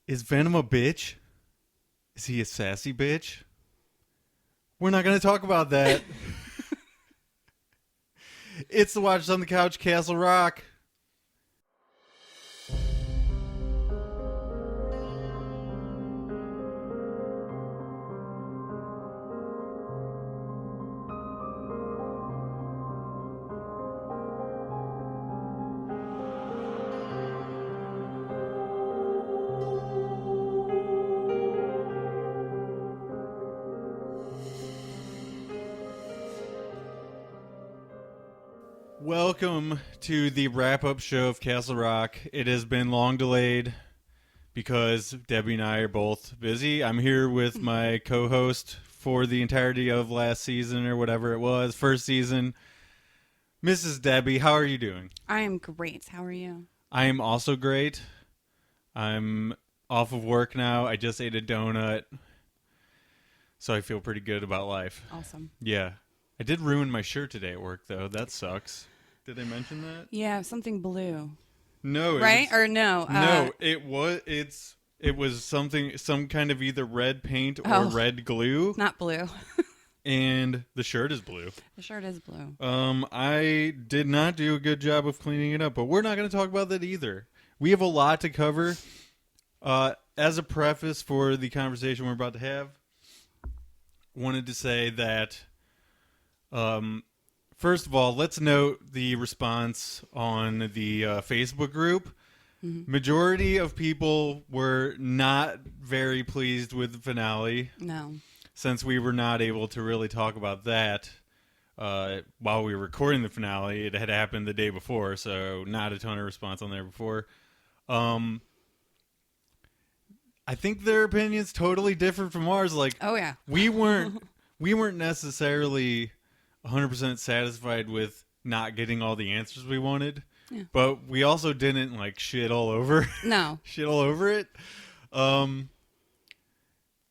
Is Venom a bitch? Is he a sassy bitch? We're not going to talk about that. It's the Watch on the Couch, Castle Rock. Welcome to the wrap-up show of Castle Rock. It has been long delayed because Debbie and I are both busy. I'm here with my co-host for the entirety of last season or whatever it was, first season, Mrs. Debbie. How are you doing? I am great. How are you? I am also great. I'm off of work now. I just ate a donut, so I feel pretty good about life. Awesome. Yeah. I did ruin my shirt today at work, though. That sucks. Did I mention that? Yeah, something blue. No. Right? Or no? No, it was some kind of either red paint or red glue. It's not blue. And the shirt is blue. The shirt is blue. I did not do a good job of cleaning it up, but we're not going to talk about that either. We have a lot to cover. As a preface for the conversation we're about to have, wanted to say that first of all, let's note the response on the Facebook group. Mm-hmm. Majority of people were not very pleased with the finale. No. Since we were not able to really talk about that while we were recording the finale. It had happened the day before, so not a ton of response on there before. I think their opinion's totally different from ours. Like, oh yeah, we weren't necessarily 100% satisfied with not getting all the answers we wanted, but we also didn't like shit all over. No, shit all over it.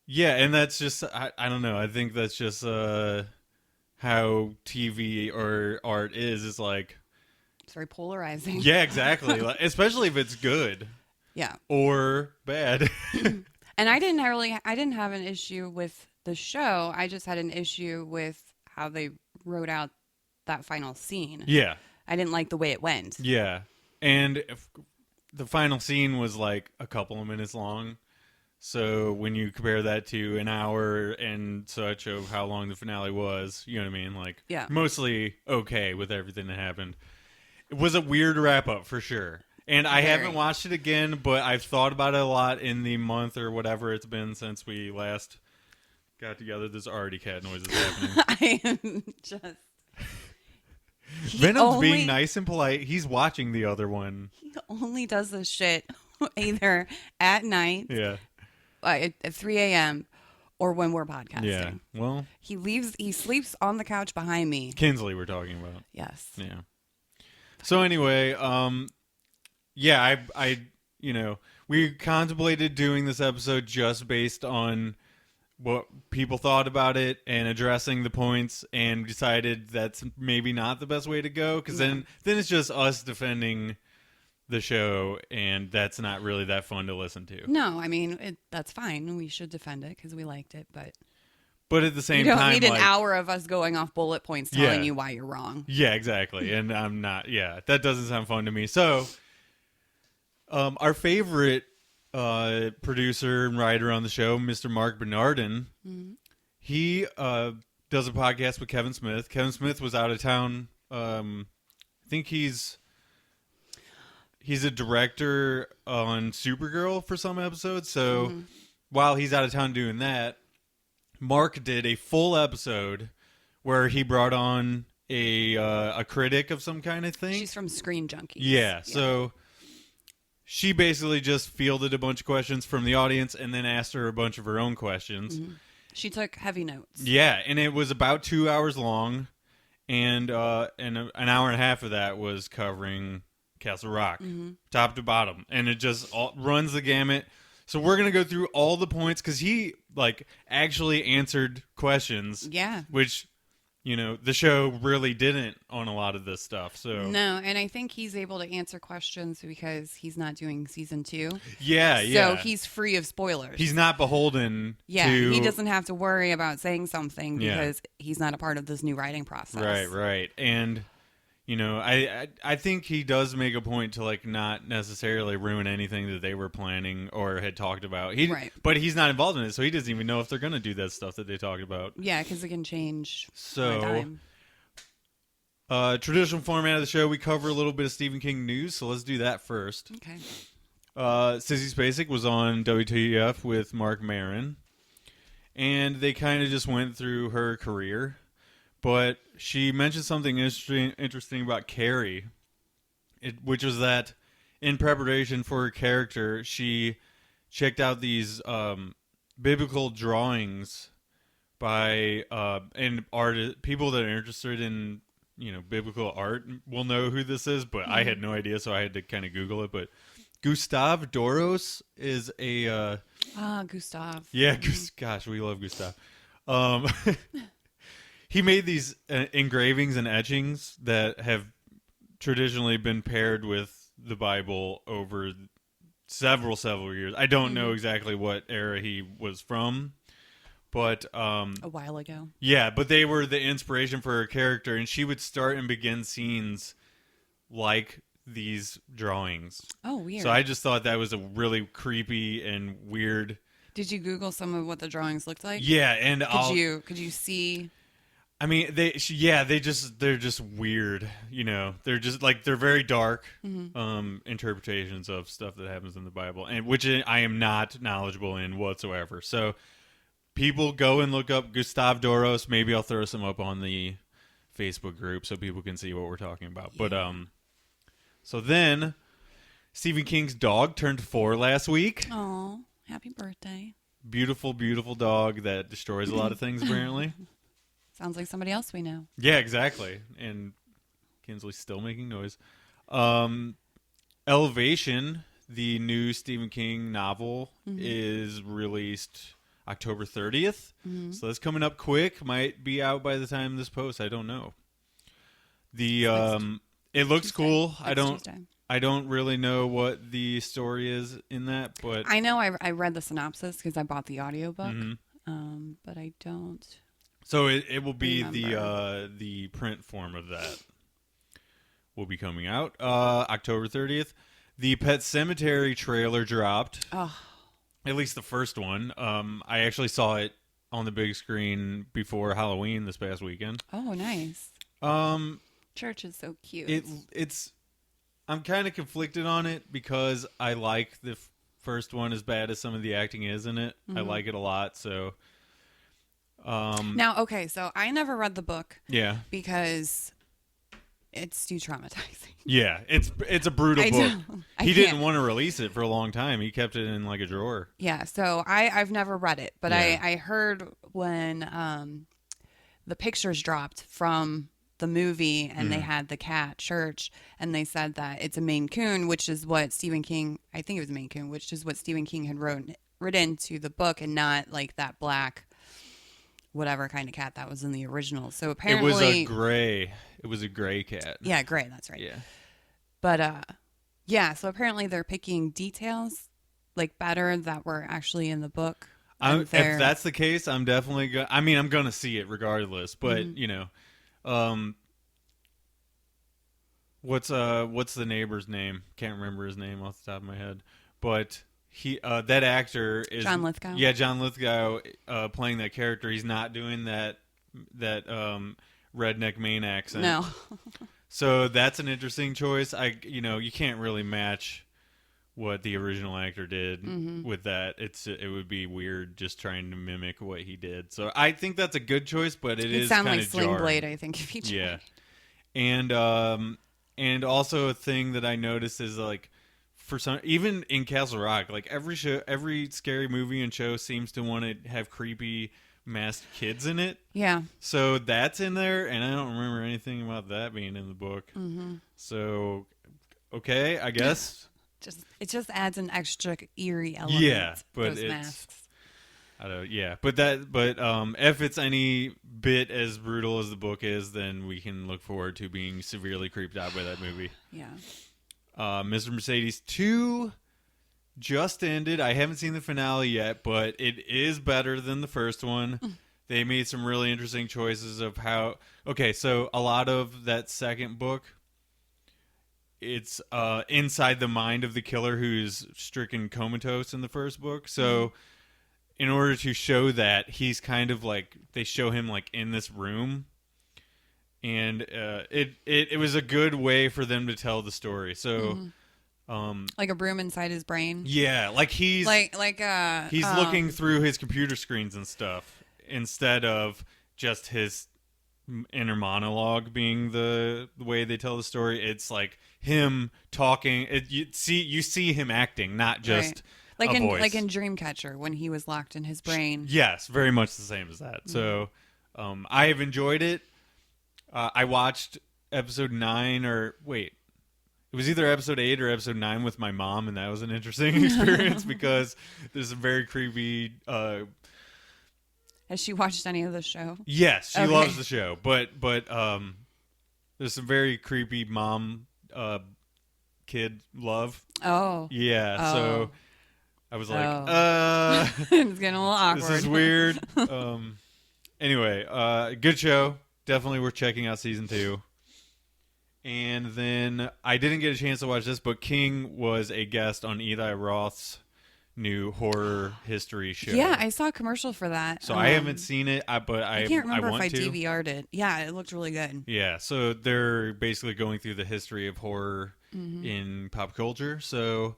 Yeah, and that's just I don't know. I think that's just how TV or art is. It's like it's very polarizing. Yeah, exactly. Like, especially if it's good. Yeah. Or bad. And I didn't have an issue with the show. I just had an issue with how they wrote out that final scene. Yeah. I didn't like the way it went. Yeah. And the final scene was like a couple of minutes long. So when you compare that to an hour and such of how long the finale was, you know what I mean? Like, yeah. Mostly okay with everything that happened. It was a weird wrap up for sure. And I haven't watched it again, but I've thought about it a lot in the month or whatever it's been since we last got together. There's already cat noises happening. I am just... Venom's being nice and polite. He's watching the other one. He only does this shit either at night, at 3 a.m., or when we're podcasting. Yeah, well... He sleeps on the couch behind me. Kinsley we're talking about. Yes. Yeah. So anyway, yeah, I we contemplated doing this episode just based on what people thought about it and addressing the points, and decided that's maybe not the best way to go, because then it's just us defending the show, and that's not really that fun to listen to. No, I mean, that's fine. We should defend it because we liked it, but at the same time, you don't need an hour of us going off bullet points telling you why you're wrong. Yeah, exactly. And I'm not. Yeah, that doesn't sound fun to me. So, our favorite producer and writer on the show, Mr. Marc Bernardin, he does a podcast with Kevin Smith. Kevin Smith was out of town. I think he's a director on Supergirl for some episodes. So while he's out of town doing that, Mark did a full episode where he brought on a critic of some kind of thing. She's from Screen Junkies. Yeah, so she basically just fielded a bunch of questions from the audience and then asked her a bunch of her own questions. Mm-hmm. She took heavy notes. Yeah, and it was about 2 hours long, and an hour and a half of that was covering Castle Rock, top to bottom, and it just runs the gamut. So we're going to go through all the points, because he actually answered questions. Yeah. Which the show really didn't on a lot of this stuff. So No, and I think he's able to answer questions because he's not doing season 2. yeah, So he's free of spoilers. He's not beholden Yeah, to... he doesn't have to worry about saying something Yeah. because he's not a part of this new writing process. Right. And, I think he does make a point to, like, not necessarily ruin anything that they were planning or had talked about. Right. But he's not involved in it, so he doesn't even know if they're going to do that stuff that they talked about. Yeah, because it can change So, by time. Traditional format of the show, we cover a little bit of Stephen King news, so let's do that first. Okay. Sissy Spacek was on WTF with Marc Maron, and they kind of just went through her career. But she mentioned something interesting about Carrie, which was that in preparation for her character, she checked out these biblical drawings by people that are interested in biblical art will know who this is, but I had no idea, so I had to kind of Google it. But Gustav Doros is a Gustav. yeah, gosh, we love Gustav. He made these engravings and etchings that have traditionally been paired with the Bible over several years. I don't know exactly what era he was from, but a while ago. Yeah, but they were the inspiration for her character, and she would start and begin scenes like these drawings. Oh, weird. So I just thought that was a really creepy and weird. Did you Google some of what the drawings looked like? Yeah, and could you see? I mean, they're just weird, they're very dark interpretations of stuff that happens in the Bible, and which I am not knowledgeable in whatsoever. So people go and look up Gustav Doros. Maybe I'll throw some up on the Facebook group so people can see what we're talking about. Yeah. But so then Stephen King's dog turned 4 last week. Oh, happy birthday! Beautiful, beautiful dog that destroys a lot of things apparently. Sounds like somebody else we know. Yeah, exactly. And Kinsley's still making noise. Elevation, the new Stephen King novel, is released October 30th. So that's coming up quick. Might be out by the time this posts. I don't know. It looks cool. I don't really know what the story is in that, but I know I read the synopsis because I bought the audiobook. But I don't. So it will be the print form of that will be coming out October 30th. The Pet Sematary trailer dropped. Oh. At least the first one. I actually saw it on the big screen before Halloween this past weekend. Oh, nice. Church is so cute. I'm kind of conflicted on it because I like the first one as bad as some of the acting is in it. I like it a lot, so... Now, okay, so I never read the book. Yeah. Because it's too traumatizing. Yeah, it's a brutal book. He can't. didn't want to release it for a long time. He kept it in like a drawer. Yeah, so I've never read it, but yeah. I heard when the pictures dropped from the movie and they had the cat Church, and they said that it's a Maine Coon, which is what Stephen King, I think it was a Maine Coon, which is what Stephen King had written into the book, and not like that black whatever kind of cat that was in the original. So apparently it was a gray cat. Yeah, gray, that's right. Yeah. But yeah, so apparently they're picking details like better that were actually in the book. If that's the case, I'm definitely I'm going to see it regardless, but what's the neighbor's name? Can't remember his name off the top of my head, but he that actor is John Lithgow. Yeah, John Lithgow playing that character. He's not doing that redneck Maine accent. No. So that's an interesting choice. You can't really match what the original actor did with that. It would be weird just trying to mimic what he did. So I think that's a good choice, but it is sound kind like of Sling jarring. Blade, I think, if he tried. Yeah. And also a thing that I noticed is like for some, even in Castle Rock, like every scary movie and show seems to want to have creepy masked kids in it. Yeah. So that's in there, and I don't remember anything about that being in the book. So, okay, I guess. It just adds an extra eerie element. Yeah, but those masks. Yeah, but if it's any bit as brutal as the book is, then we can look forward to being severely creeped out by that movie. Yeah. Mr. Mercedes 2 just ended. I haven't seen the finale yet, but it is better than the first one. They made some really interesting choices of how... Okay, so a lot of that second book, it's inside the mind of the killer who's stricken comatose in the first book. So in order to show that, he's kind of like... They show him like in this room. And it was a good way for them to tell the story. So... like a broom inside his brain. Yeah, like he's he's looking through his computer screens and stuff instead of just his inner monologue being the way they tell the story. It's like him talking. You see him acting, not just like a voice. Like in Dreamcatcher when he was locked in his brain. Yes, very much the same as that. So I have enjoyed it. I watched episode 9 or wait. It was either episode 8 or episode 9 with my mom, and that was an interesting experience because there's a very creepy... Has she watched any of the show? Yes, she loves the show, but there's some very creepy mom-kid love. Oh. Yeah, so I was like, it's getting a little awkward. This is weird. Anyway, good show. Definitely worth checking out season 2. And then I didn't get a chance to watch this, but King was a guest on Eli Roth's new horror history show. Yeah, I saw a commercial for that. So I haven't seen it, but I can't remember I want if I to. DVR'd it. Yeah, it looked really good. Yeah, so they're basically going through the history of horror in pop culture. So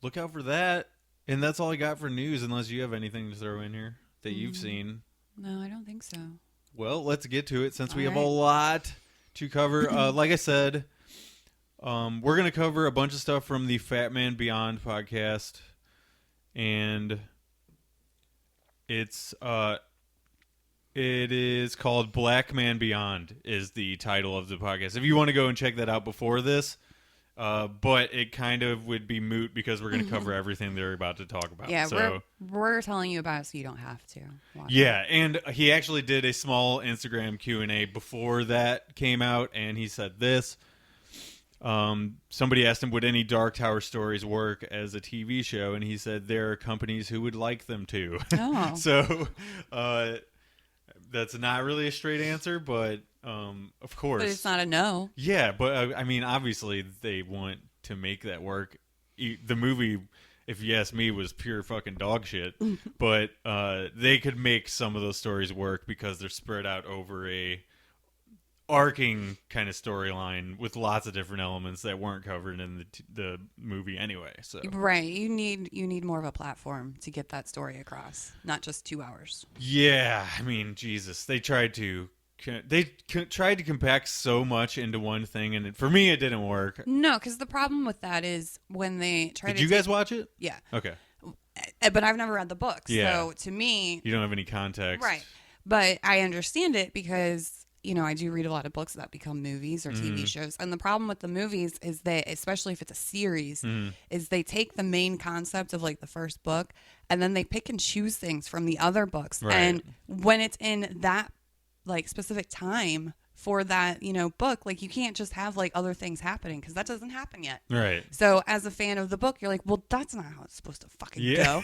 look out for that. And that's all I got for news, unless you have anything to throw in here that you've seen. No, I don't think so. Well, let's get to it since we have a lot to cover. Like I said, we're going to cover a bunch of stuff from the Fat Man Beyond podcast, and it is called Black Man Beyond is the title of the podcast. If you want to go and check that out before this, but it kind of would be moot because we're going to cover everything they're about to talk about. Yeah, so we're telling you about it so you don't have to watch it. And he actually did a small Instagram Q&A before that came out, and he said this. Somebody asked him, would any Dark Tower stories work as a TV show? And he said there are companies who would like them to. Oh. So that's not really a straight answer, but of course. But it's not a no. Yeah, but I mean, obviously they want to make that work. The movie, if you ask me, was pure fucking dog shit. But they could make some of those stories work because they're spread out over a arcing kind of storyline with lots of different elements that weren't covered in the movie anyway. So right, you need more of a platform to get that story across, not just 2 hours. Yeah, I mean, Jesus, they tried to compact so much into one thing, and for me, it didn't work. No, because the problem with that is when they try to. Did you guys watch it? Yeah. Okay. But I've never read the books, so to me, you don't have any context, right? But I understand it because I do read a lot of books that become movies or TV shows, and the problem with the movies is that, especially if it's a series, is they take the main concept of like the first book, and then they pick and choose things from the other books, right. And when it's in that like specific time for that book, like you can't just have like other things happening because that doesn't happen yet, right? So as a fan of the book, you're like, well, that's not how it's supposed to fucking go,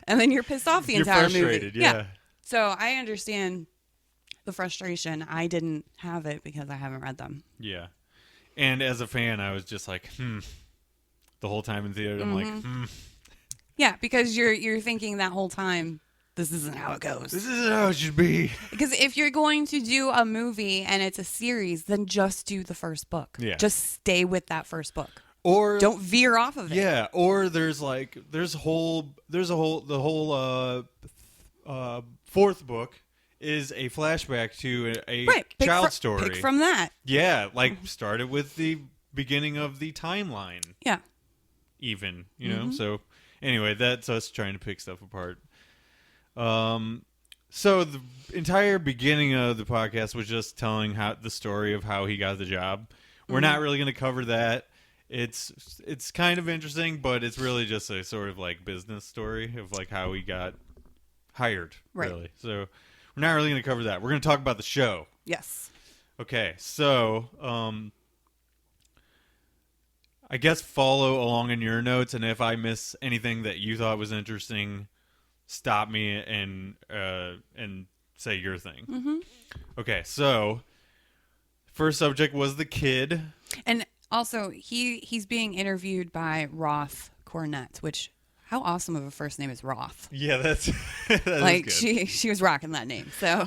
and then you're pissed off the entire movie. Yeah. So I understand the frustration. I didn't have it because I haven't read them. Yeah, and as a fan, I was just like, the whole time in theater, I'm like, Yeah, because you're thinking that whole time, this isn't how it goes. This isn't how it should be. Because if you're going to do a movie and it's a series, then just do the first book. Yeah. Just stay with that first book. Or don't veer off of it. Yeah. Or the whole fourth book is a flashback to a child story. Pick from that. Yeah. Like started with the beginning of the timeline. Yeah. Even, so anyway, that's us trying to pick stuff apart. So the entire beginning of the podcast was just telling the story of how he got the job. We're not really going to cover that. It's kind of interesting, but it's really just a sort of like business story of like how he got hired, Right. really. So we're not really going to cover that. We're going to talk about the show. Yes. Okay, so I guess follow along in your notes, and if I miss anything that you thought was interesting, stop me and say your thing. Mm-hmm. Okay, so first subject was the kid. And also, he's being interviewed by Roth Cornett, which, how awesome of a first name is Roth. Yeah, that's that like is good. she was rocking that name. So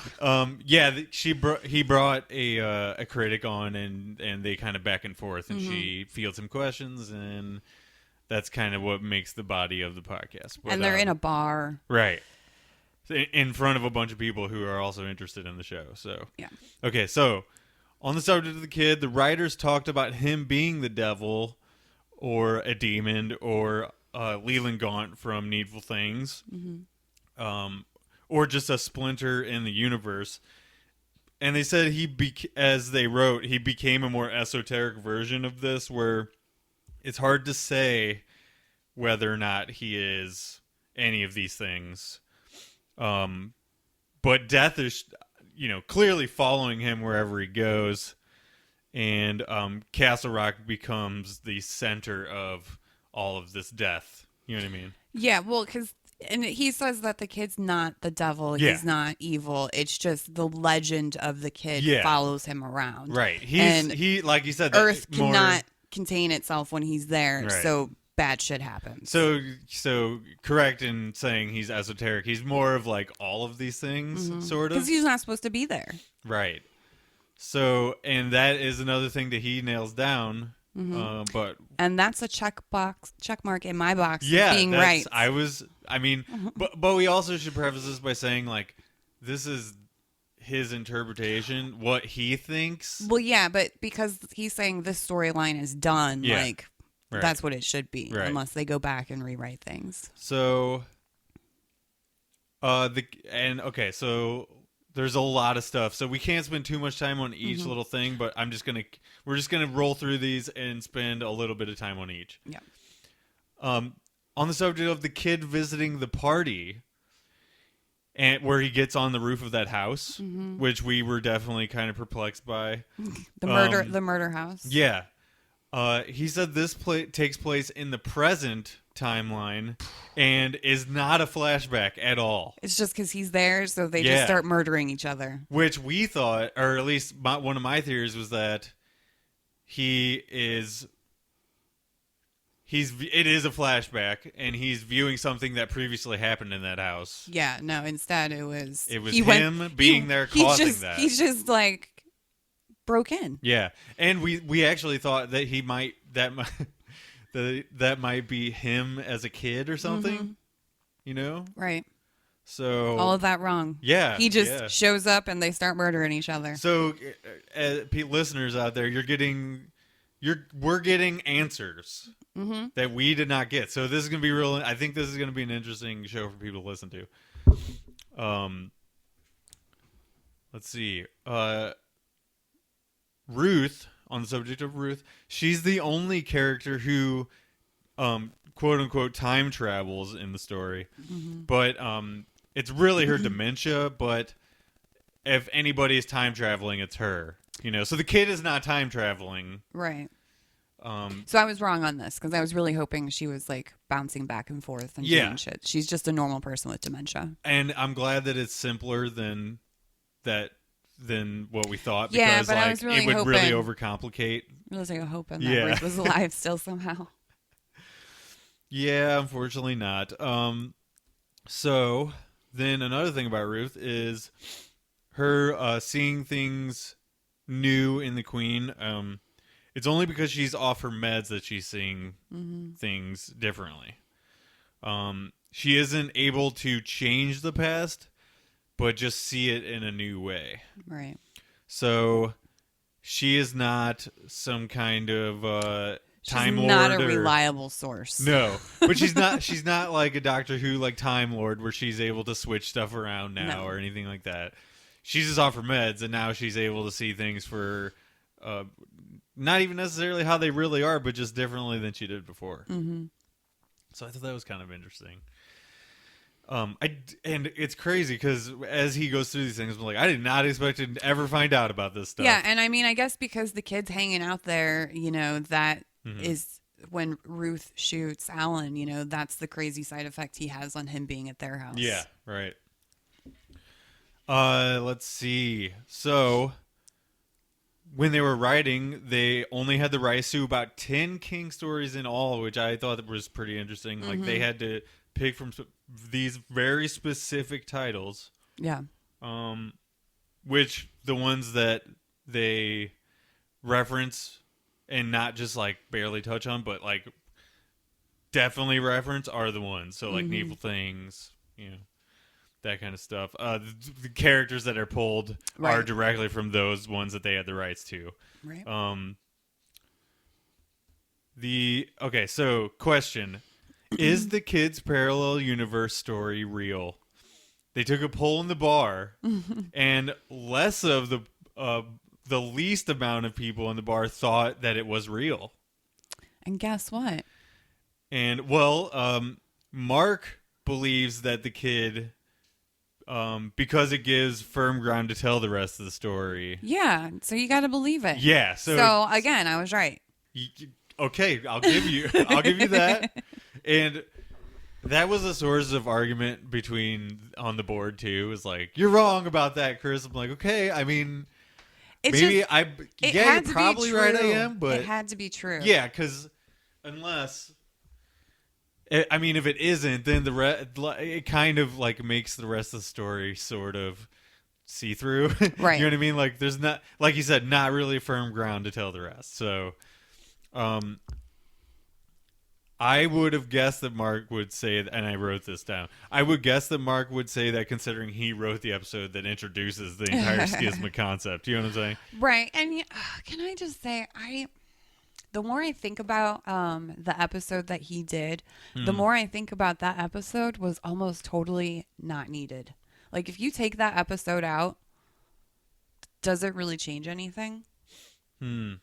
yeah, he brought a critic on, and they kind of back and forth, and she fields some questions, and that's kind of what makes the body of the podcast. But, and they're in a bar, right, in front of a bunch of people who are also interested in the show. So yeah. Okay, so on the subject of the kid, the writers talked about him being the devil, or a demon, or Leland Gaunt from Needful Things, or just a splinter in the universe. And they said as they wrote, he became a more esoteric version of this, where it's hard to say whether or not he is any of these things. But death is, clearly following him wherever he goes. And Castle Rock becomes the center of all of this death. You know what I mean? Yeah, well, and he says that the kid's not the devil. Yeah. He's not evil. It's just the legend of the kid follows him around. Right. And he like you said, Earth cannot contain itself when he's there, Right. so bad shit happens. So correct in saying he's esoteric. He's more of like all of these things, sort of. Because he's not supposed to be there. Right. So, and that is another thing that he nails down. And that's a check mark in my box. Yeah, being right. But we also should preface this by saying, like, this is his interpretation, what he thinks. Well, yeah, but because he's saying this storyline is done, Right. That's what it should be, Right. unless they go back and rewrite things. So, so there's a lot of stuff, so we can't spend too much time on each little thing. But we're just gonna roll through these and spend a little bit of time on each. Yeah. On the subject of the kid visiting the party, and where he gets on the roof of that house, which we were definitely kind of perplexed by. The murder house. Yeah. He said this takes place in the present timeline and is not a flashback at all. It's just because he's there, so they just start murdering each other. Which we thought, or at least one of my theories was that it is a flashback, and he's viewing something that previously happened in that house. Yeah, no, instead it was him being there causing that. He's just like broke in. Yeah, and we actually thought that that might be him as a kid or something, Right. So all of that wrong. Yeah, he just shows up and they start murdering each other. So, listeners out there, we're getting answers that we did not get. So this is gonna be real. I think this is gonna be an interesting show for people to listen to. Let's see. Ruth, on the subject of Ruth, she's the only character who, quote unquote, time travels in the story. But it's really her dementia. But if anybody is time traveling, it's her. So the kid is not time traveling. Right. So I was wrong on this because I was really hoping she was like bouncing back and forth and doing shit. She's just a normal person with dementia. And I'm glad that it's simpler than what we thought. Yeah, because but I was really it would hoping, really overcomplicate. I was like hoping that Ruth was alive still somehow. Yeah, unfortunately not. So then another thing about Ruth is her seeing things new in the Queen. It's only because she's off her meds that she's seeing things differently. She isn't able to change the past, but just see it in a new way. Right. So she is not some kind of Time Lord. Not a reliable source. No, but she's not. She's not like a Doctor Who like Time Lord, where she's able to switch stuff around now or anything like that. She's just off her meds, and now she's able to see things for not even necessarily how they really are, but just differently than she did before. So I thought that was kind of interesting. And it's crazy because as he goes through these things, I'm like, I did not expect to ever find out about this stuff. Yeah, and I mean, I guess because the kid's hanging out there, that is when Ruth shoots Alan. That's the crazy side effect he has on him being at their house. Yeah, right. Let's see. So when they were writing, they only had the rights to about 10 King stories in all, which I thought was pretty interesting. Like they had to pick from these very specific titles. Yeah. Which the ones that they reference and not just like barely touch on, but like definitely reference are the ones. So like Evil Things, that kind of stuff. The characters that are pulled are directly from those ones that they had the rights to. Right. Okay, so question. Is the kids' parallel universe story real? They took a poll in the bar, and less of the least amount of people in the bar thought that it was real. And guess what? And Mark believes that the kid, because it gives firm ground to tell the rest of the story. Yeah, so you got to believe it. Yeah. So again, I was right. Okay, I'll give you that. And that was a source of argument on the board too. It was like, you're wrong about that, Chris. I'm like, okay, I mean, you're probably right. I am, but it had to be true. Yeah, because unless, I mean, if it isn't, then it kind of like makes the rest of the story sort of see through. Right. You know what I mean? Like, there's not, like you said, not really firm ground to tell the rest. So, I would have guessed that Mark would say, and I wrote this down, I would guess that Mark would say that considering he wrote the episode that introduces the entire schisma concept. You know what I'm saying? Right. And can I just say, the more I think about the episode that he did, the more I think about that episode was almost totally not needed. Like, if you take that episode out, does it really change anything?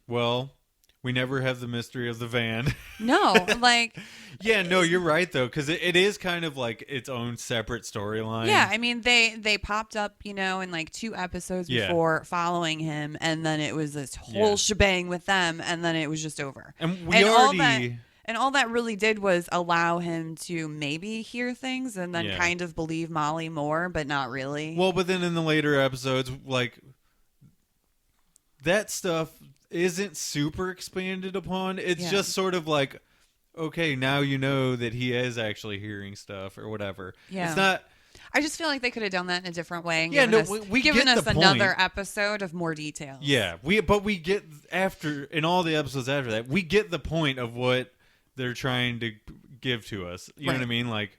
Well, we never have the mystery of the van. No, like... Yeah, no, you're right, though, because it is kind of like its own separate storyline. Yeah, I mean, they popped up, in like 2 episodes before following him, and then it was this whole shebang with them, and then it was just over. And all that really did was allow him to maybe hear things and then kind of believe Molly more, but not really. Well, but then in the later episodes, like, that stuff isn't super expanded upon. It's just sort of like, okay, now you know that he is actually hearing stuff or whatever. Yeah. It's not... I just feel like they could have done that in a different way and given us another episode of more details. Yeah, we get in all the episodes after that, we get the point of what they're trying to give to us. You know what I mean? Like,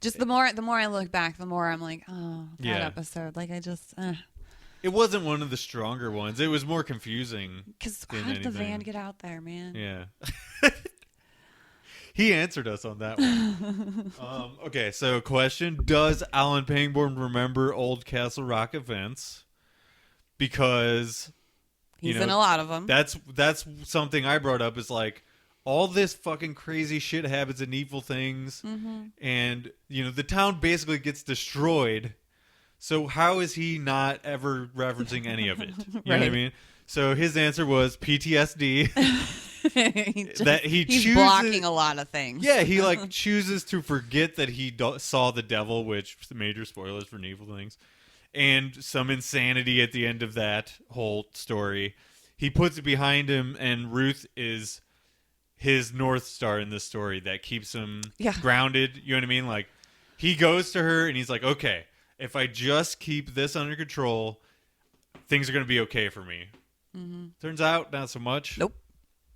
just the more I look back, the more I'm like, oh, that episode. Like, I just... It wasn't one of the stronger ones. It was more confusing. Because how did the van get out there, man? Yeah. He answered us on that one. Okay, so question. Does Alan Pangborn remember old Castle Rock events? Because... He's in a lot of them. That's something I brought up is like, all this fucking crazy shit happens in Evil Things. And, the town basically gets destroyed. So how is he not ever referencing any of it? You know what I mean? So his answer was PTSD. He's blocking a lot of things. Yeah, he like chooses to forget that he saw the devil, which major spoilers for Evil Things, and some insanity at the end of that whole story. He puts it behind him, and Ruth is his North Star in this story that keeps him grounded. You know what I mean? Like, he goes to her and he's like, okay, if I just keep this under control, things are going to be okay for me. Turns out, not so much. Nope.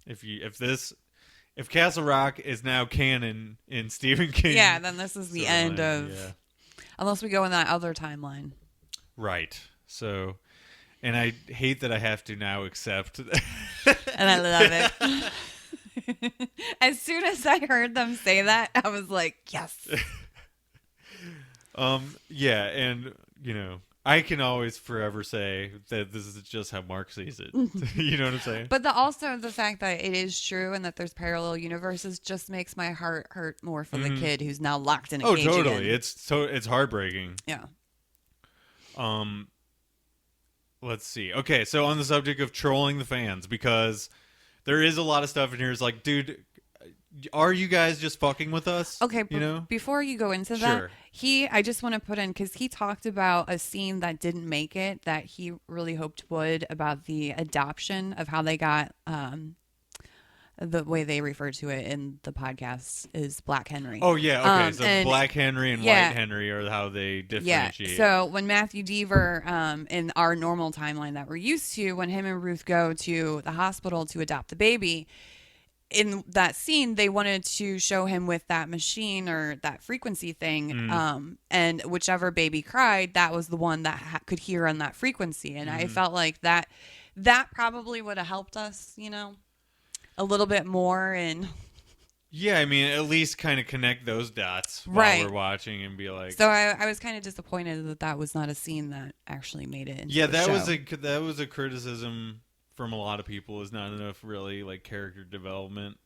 If Castle Rock is now canon in Stephen King, then this is the end of, unless we go in that other timeline. Right. So, and I hate that I have to now accept. And I love it. As soon as I heard them say that, I was like, yes. Yeah, and I can always forever say that this is just how Mark sees it. You know what I'm saying? But also the fact that it is true and that there's parallel universes just makes my heart hurt more for the kid who's now locked in a cage totally. again. It's heartbreaking. Yeah. Let's see. Okay, so on the subject of trolling the fans, because there is a lot of stuff in here. It's like, dude, are you guys just fucking with us? Okay, you know? Before you go into Sure. that, I just want to put in, because he talked about a scene that didn't make it that he really hoped would, about the adoption of how they got, the way they refer to it in the podcast is Black Henry. Oh, yeah, okay. So Black Henry and White Henry are how they differentiate. Yeah, so when Matthew Deaver, in our normal timeline that we're used to, when him and Ruth go to the hospital to adopt the baby, in that scene, they wanted to show him with that machine or that frequency thing, and whichever baby cried, that was the one that could hear on that frequency. And I felt like that probably would have helped us, you know, a little bit more. And yeah, I mean, at least kind of connect those dots while we're watching and be like. So I was kind of disappointed that was not a scene that actually made it into the show. that was a criticism from a lot of people, is not enough really like character development.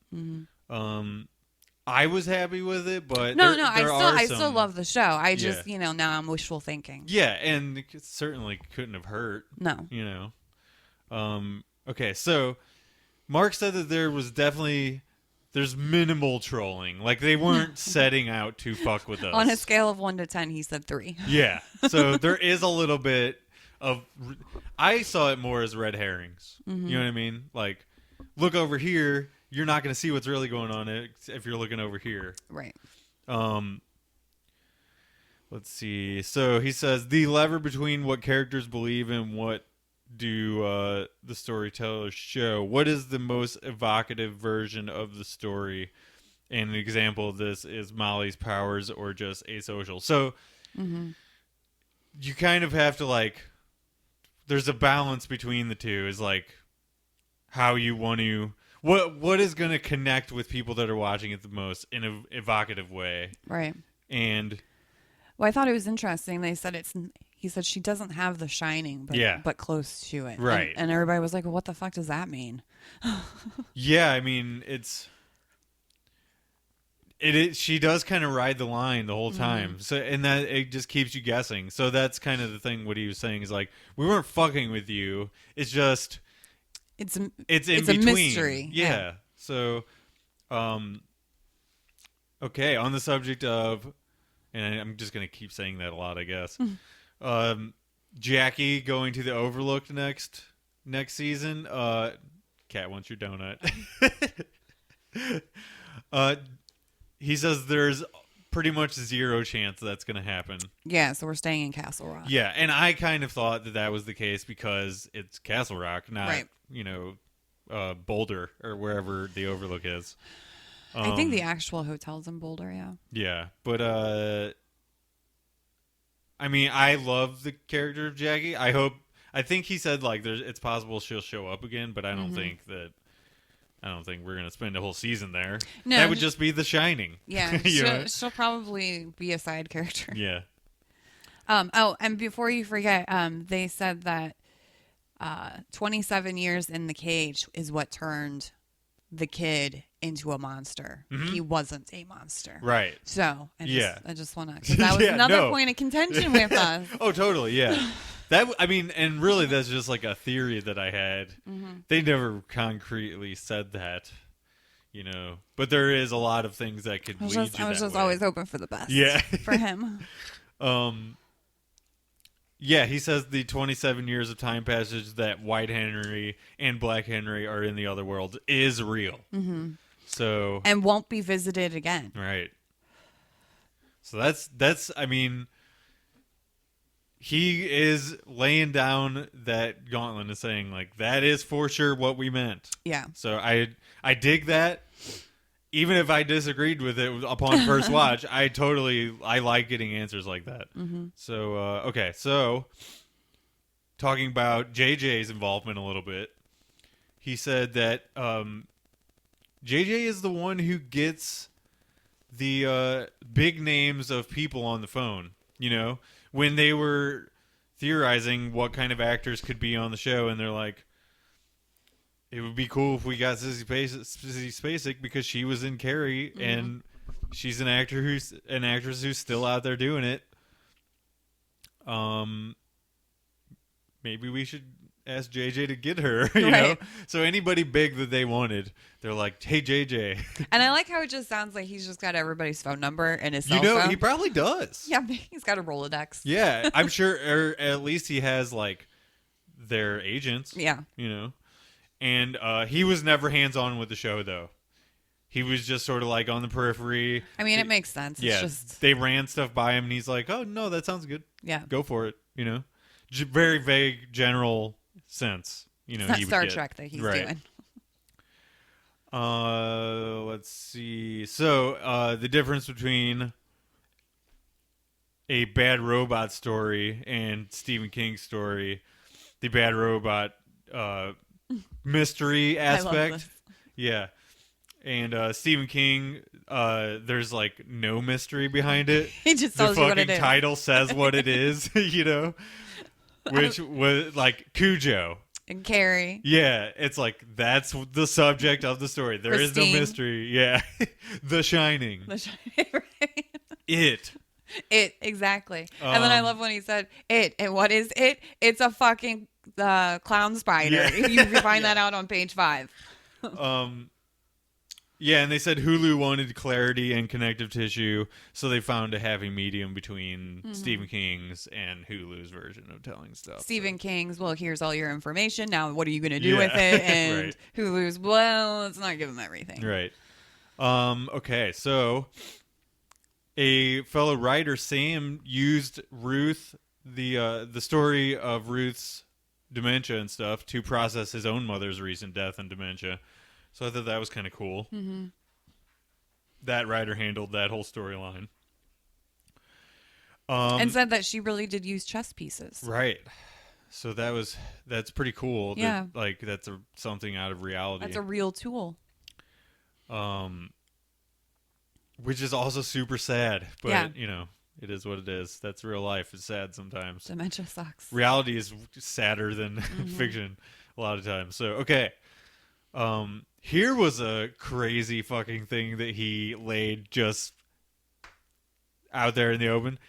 I was happy with it, but I still love the show. I just now I'm wishful thinking. Yeah, and it certainly couldn't have hurt. No, you know. Okay, so Mark said that there's minimal trolling. Like, they weren't setting out to fuck with us. On a scale of 1 to 10, he said 3. Yeah, so there is a little bit of. I saw it more as red herrings. You know what I mean? Like, look over here. You're not going to see what's really going on if you're looking over here. Right. Let's see. So he says the lever between what characters believe and what do the storytellers show. What is the most evocative version of the story? And an example of this is Molly's powers or just asocial. So you kind of have to, like, there's a balance between the two. Is like how you want to. What is going to connect with people that are watching it the most in an evocative way? Right. And I thought it was interesting. They said he said she doesn't have the shining, but close to it. Right. And everybody was like, well, what the fuck does that mean? Yeah, I mean, she does kind of ride the line the whole time. So, and that it just keeps you guessing. So that's kind of the thing. What he was saying is like, we weren't fucking with you. It's just. It's in between. A mystery. Yeah. So, okay. On the subject of, and I'm just gonna keep saying that a lot, I guess. Jackie going to the Overlook next season. Cat wants your donut. He says there's pretty much zero chance that's going to happen. Yeah, so we're staying in Castle Rock. Yeah, and I kind of thought that was the case because it's Castle Rock, not Boulder or wherever the Overlook is. I think the actual hotel's in Boulder, yeah. Yeah, but I mean, I love the character of Jackie. I think he said like it's possible she'll show up again, but I don't think we're gonna spend a whole season there. No, that would just be The Shining. Yeah, she'll probably be a side character. Yeah. And before you forget, they said that 27 years in the cage is what turned the kid into a monster. He wasn't a monster. Right. So, I just want to, because that was another point of contention with us. Oh, totally, yeah. I mean, and really that's just like a theory that I had. They never concretely said that, you know. But there is a lot of things that could lead you that way. I was just always hoping for the best for him. Yeah, he says the 27 years of time passage that White Henry and Black Henry are in the other world is real. So and won't be visited again. Right. So that's I mean, he is laying down that gauntlet and saying like that is for sure what we meant. Yeah. So I dig that. Even if I disagreed with it upon first watch, I like getting answers like that. So, okay. So, talking about JJ's involvement a little bit, he said that JJ is the one who gets the big names of people on the phone. You know, when they were theorizing what kind of actors could be on the show, and they're like, it would be cool if we got Sissy Spacek because she was in Carrie, and she's an actress who's still out there doing it. Maybe we should ask JJ to get her, you know? So anybody big that they wanted, they're like, hey, JJ. And I like how it just sounds like he's just got everybody's phone number and his cell phone. He probably does. Yeah, he's got a Rolodex. Yeah, I'm sure, or at least he has, like, their agents. Yeah. You know? And he was never hands-on with the show, though. He was just sort of, like, on the periphery. I mean, it makes sense. Yeah, it's just... they ran stuff by him, and he's like, oh, no, that sounds good. Yeah. Go for it, you know? Very vague, general sense, you know. It's not Star Trek that he's doing. Let's see. So, the difference between a Bad Robot story and Stephen King's story, the Bad Robot mystery aspect. I love this. Yeah. And Stephen King, there's like no mystery behind it. He just tells you what it is. The fucking title says what it is, you know? Which was like Cujo. And Carrie. Yeah, it's like that's the subject of the story. There is no mystery. Yeah. The Shining. The Shining, right? It. It, exactly. And then I love when he said, it. And what is it? It's a fucking clown spider. Yeah. You find that out on page 5. Yeah, and they said Hulu wanted clarity and connective tissue, so they found a happy medium between Stephen King's and Hulu's version of telling stuff. Stephen King's, well, here's all your information. Now, what are you going to do with it? And right. Hulu's, well, let's not give them everything. Right. Okay, so a fellow writer, Sam, used Ruth, the story of Ruth's dementia and stuff, to process his own mother's recent death and dementia. So I thought that was kind of cool. Mm-hmm. That writer handled that whole storyline. And said that she really did use chess pieces. Right. So that's pretty cool. Yeah. That's something out of reality. That's a real tool. Which is also super sad. But, yeah. you know, it is what it is. That's real life. It's sad sometimes. Dementia sucks. Reality is sadder than fiction a lot of times. So, okay. Here was a crazy fucking thing that he laid just out there in the open.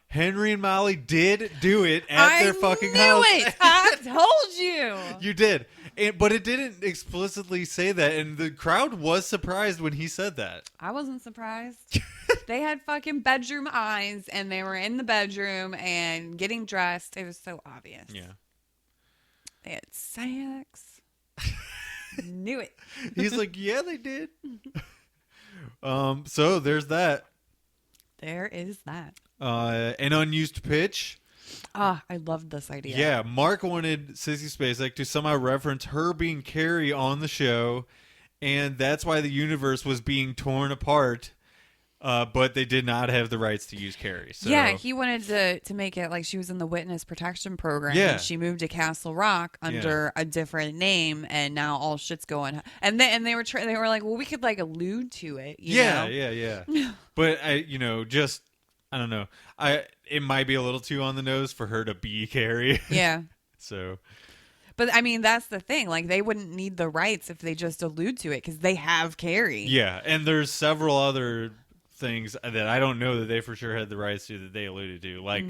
Henry and Molly did do it at their fucking house. I knew it! I told you! You did. But it didn't explicitly say that, and the crowd was surprised when he said that. I wasn't surprised. They had fucking bedroom eyes, and they were in the bedroom and getting dressed. It was so obvious. Yeah. They had sex. Knew it. He's like, yeah, they did. So there's that. There is that. An unused pitch. I loved this idea. Yeah, Mark wanted Sissy Spacek to somehow reference her being Carrie on the show, and that's why the universe was being torn apart. But they did not have the rights to use Carrie. So. Yeah, he wanted to make it like she was in the witness protection program. Yeah. And she moved to Castle Rock under a different name, and now all shit's going. And they were like, well, we could like allude to it. You know? Yeah. But I don't know. It might be a little too on the nose for her to be Carrie. Yeah. So. But I mean, that's the thing. Like, they wouldn't need the rights if they just allude to it because they have Carrie. Yeah, and there's several other things that I don't know that they for sure had the rights to that they alluded to, like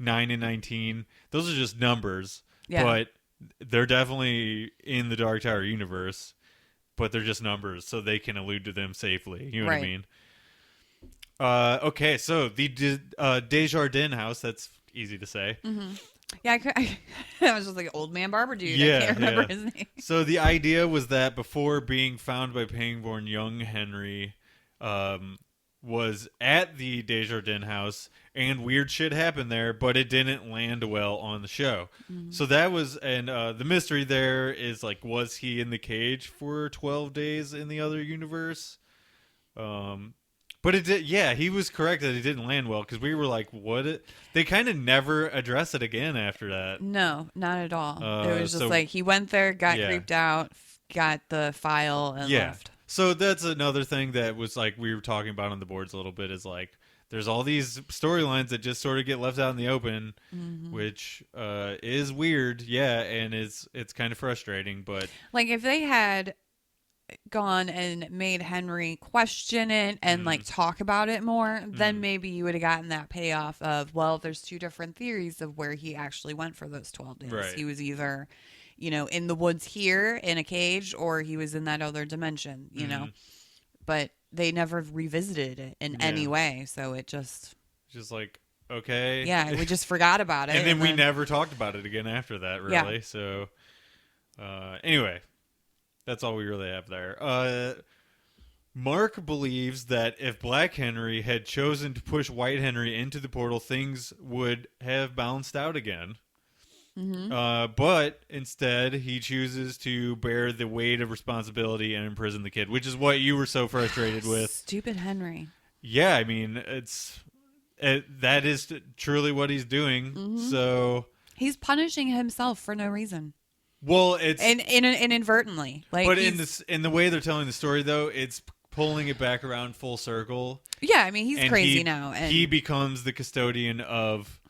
9 and 19. Those are just numbers, but they're definitely in the Dark Tower universe, but they're just numbers, so they can allude to them safely. You know what I mean? Okay, so the Desjardins house, that's easy to say. Mm-hmm. Yeah, I was just like old man barber dude. I can't remember his name. So the idea was that before being found by Pangborn, young Henry was at the Desjardins house, and weird shit happened there, but it didn't land well on the show. Mm-hmm. So that was, and the mystery there is like, was he in the cage for 12 days in the other universe? But it did, yeah, he was correct that it didn't land well, because we were like, what? They kind of never address it again after that. No, not at all. It was just like, he went there, got creeped out, got the file, and left. So that's another thing that was like we were talking about on the boards a little bit, is like there's all these storylines that just sort of get left out in the open, which is weird. Yeah, and it's kind of frustrating. But like if they had gone and made Henry question it and like talk about it more, then maybe you would have gotten that payoff of, well, there's two different theories of where he actually went for those 12 days. Right. He was either, in the woods here in a cage, or he was in that other dimension, know. But they never revisited it in any way, so it just like, okay. Yeah, we just forgot about it. And then we never talked about it again after that, really. Yeah. So anyway, that's all we really have there. Mark believes that if Black Henry had chosen to push White Henry into the portal, things would have balanced out again. But instead, he chooses to bear the weight of responsibility and imprison the kid, which is what you were so frustrated with. Stupid Henry. Yeah, I mean, that is truly what he's doing. So he's punishing himself for no reason. Well, it's and inadvertently, like. But in the way they're telling the story, though, it's pulling it back around full circle. Yeah, I mean, he's crazy now, and he becomes the custodian of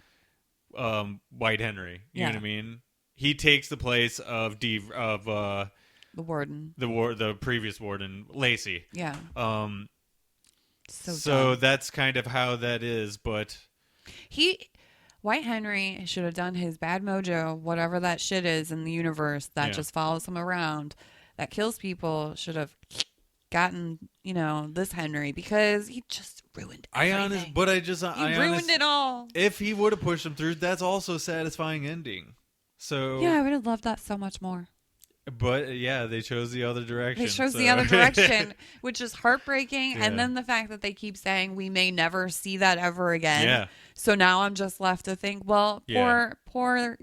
White Henry. You know what I mean? He takes the place of the warden, the previous warden, Lacey. Yeah. So that's kind of how that is, but White Henry should have done his bad mojo, whatever that shit is in the universe that just follows him around, that kills people. Should have gotten, this Henry, because he just ruined everything. He ruined it all. If he would have pushed him through, that's also a satisfying ending. So yeah, I would have loved that so much more. But yeah, they chose the other direction. The other direction, which is heartbreaking. Yeah. And then the fact that they keep saying we may never see that ever again. Yeah. So now I'm just left to think, well, poor,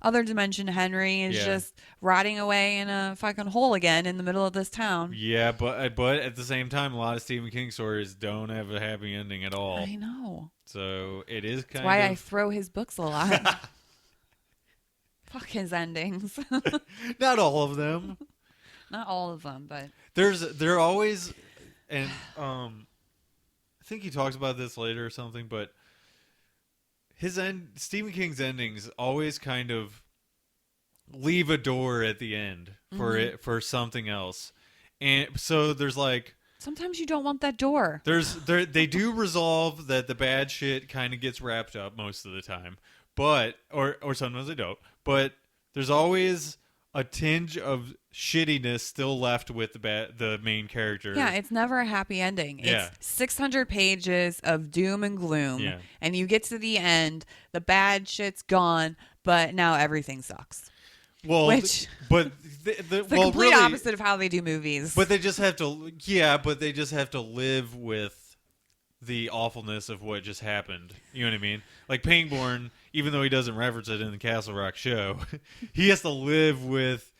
other dimension Henry is just rotting away in a fucking hole again in the middle of this town. Yeah, but at the same time, a lot of Stephen King stories don't have a happy ending at all. I know. So it is kind of... That's why I throw his books a lot. Fuck his endings. Not all of them. Not all of them, but they're always, and I think he talks about this later or something, but Stephen King's endings always kind of leave a door at the end for something else, and so there's like sometimes you don't want that door. They do resolve that the bad shit kind of gets wrapped up most of the time. But or sometimes they don't. But there's always a tinge of shittiness still left with the main character. Yeah, it's never a happy ending. Yeah. It's 600 pages of doom and gloom. Yeah. And you get to the end, the bad shit's gone, but now everything sucks. Well, the complete opposite of how they do movies. But they just have to live with the awfulness of what just happened. You know what I mean? Like Pangborn, even though he doesn't reference it in the Castle Rock show, he has to live with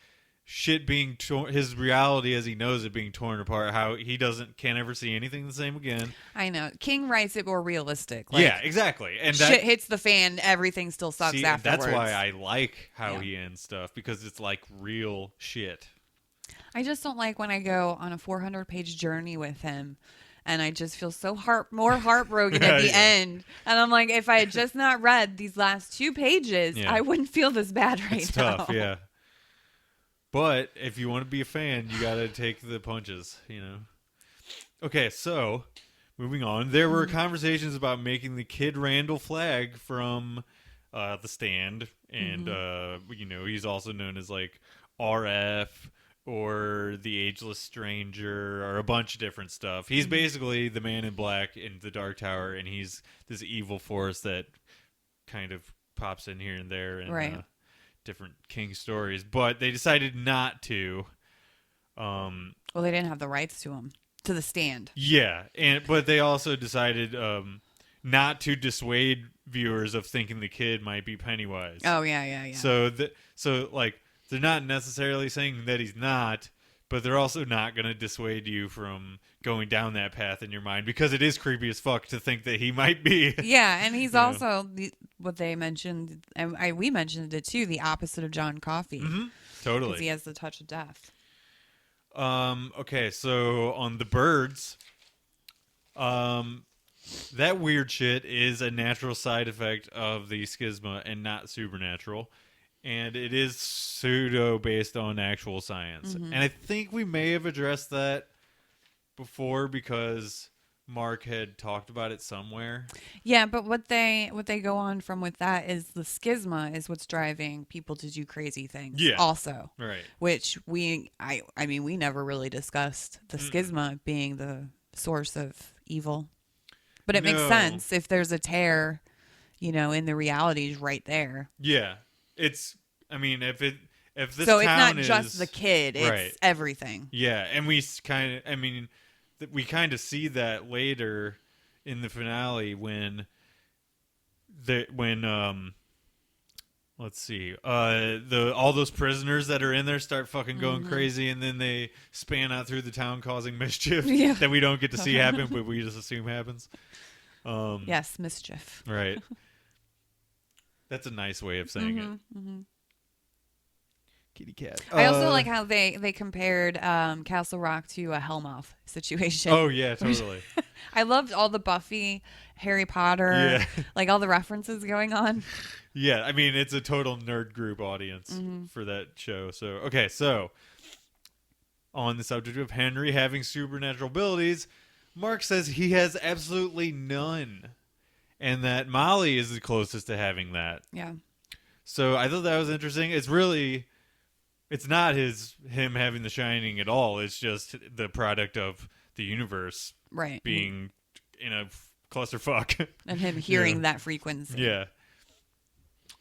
shit being his reality as he knows it being torn apart. How he can't ever see anything the same again. I know. King writes it more realistic. Like, yeah, exactly. And shit hits the fan, everything still sucks afterwards. That's why I like how he ends stuff, because it's like real shit. I just don't like when I go on a 400-page journey with him. And I just feel so more heartbroken at the end. And I'm like, if I had just not read these last 2 pages, I wouldn't feel this bad right now. It's tough, yeah. But if you want to be a fan, you got to take the punches, Okay, so moving on. There were conversations about making the Kid Randall flag from The Stand. And, he's also known as like RF or the Ageless Stranger, or a bunch of different stuff. He's basically the Man in Black in the Dark Tower, and he's this evil force that kind of pops in here and there in different King stories. But they decided not to. Well, they didn't have the rights to The Stand. Yeah, but they also decided not to dissuade viewers of thinking the kid might be Pennywise. Oh, yeah. So they're not necessarily saying that he's not, but they're also not going to dissuade you from going down that path in your mind, because it is creepy as fuck to think that he might be. Yeah, and he's also what they mentioned, and we mentioned it too, the opposite of John Coffey. Mm-hmm. Totally. Because he has the touch of death. Okay, so on the birds, that weird shit is a natural side effect of the schisma and not supernatural. And it is pseudo based on actual science. Mm-hmm. And I think we may have addressed that before because Mark had talked about it somewhere. Yeah, but what they go on from with that is the schisma is what's driving people to do crazy things. Yeah. Also. Right. Which we never really discussed the schisma being the source of evil. But it makes sense if there's a tear, in the realities right there. Yeah. If this so town it's not just the kid, it's right. everything. Yeah, and we kind of see that later in the finale when let's see, all those prisoners that are in there start fucking going crazy, and then they span out through the town causing mischief that we don't get to see happen, but we just assume happens. Yes, mischief. Right. That's a nice way of saying it. Mm-hmm. Kitty cat. I also like how they compared Castle Rock to a Hellmouth situation. Oh yeah, totally. I loved all the Buffy, Harry Potter, like all the references going on. Yeah, it's a total nerd group audience for that show. So on the subject of Henry having supernatural abilities, Mark says he has absolutely none. And that Molly is the closest to having that. Yeah. So I thought that was interesting. It's not him having the Shining at all. It's just the product of the universe being in a clusterfuck. And him hearing that frequency. Yeah.